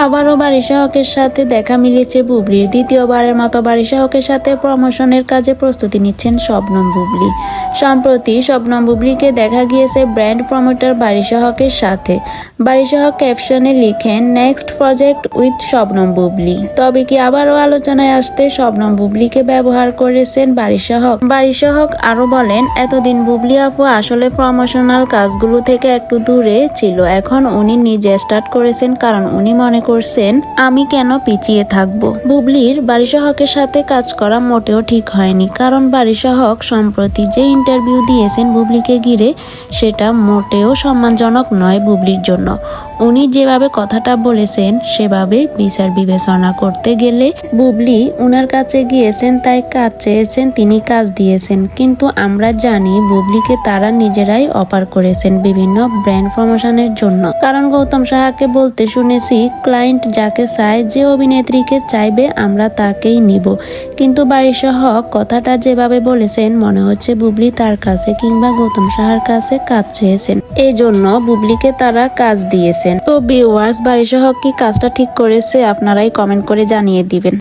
আবারও বারিশা হকের সাথে দেখা মিলেছে বুবলির। দ্বিতীয়বারের মতো বারিশা হকের সাথে প্রমোশনের কাজে প্রস্তুতি নিচ্ছেন শবনম বুবলি। সম্প্রতি শবনম বুবলিকে দেখা গিয়েছে ব্র্যান্ড প্রমোটার বারিশা হকের সাথে। বারিশা হক ক্যাপশনে লিখেন, next project with Shabnam Bubly. তবে কি আবারও আলোচনায় আসতে শবনম বুবলিকে ব্যবহার করেছেন বারিশা হক? বারিশা হক আরো বলেন, এতদিন বুবলি আপু আসলে প্রমোশনাল কাজগুলো থেকে একটু দূরে ছিল, এখন উনি নিজে স্টার্ট করেছেন, কারণ উনি মনে করছেন আমি কেন পিছিয়ে থাকবো। বুবলির বারিশা হকের সাথে কাজ করা মোটেও ঠিক হয়নি, কারণ বারিশা হক সম্প্রতি যে ইন্টারভিউ দিয়েছেন বুবলিকে ঘিরে, সেটা মোটেও সম্মানজনক নয় বুবলির জন্য। উনি যেভাবে কথাটা বলেছেন সেভাবে বিচার বিবেচনা করতে গেলে বুবলি উনার কাছে গিয়েছেন, তাই কাজ চেয়েছেন, তিনি কাজ দিয়েছেন। কিন্তু আমরা জানি বুবলিকে তারা নিজেরাই অফার করেছেন বিভিন্ন ব্র্যান্ড প্রমোশনের জন্য, কারণ গৌতম সাহাকে বলতে শুনেছি ক্লায়েন্ট যাকে চায়, যে অভিনেত্রীকে চাইবে আমরা তাকেই নিব। কিন্তু বারিশা হক কথাটা যেভাবে বলেছেন, মনে হচ্ছে বুবলি তার কাছে কিংবা গৌতম সাহার কাছে কাজ চেয়েছেন, এই জন্য বুবলিকে তারা কাজ দিয়েছেন। তো ভিউয়ার্স, বারিশা হক কি কাজটা ঠিক করেছে? আপনারাই কমেন্ট করে জানিয়ে দিবেন।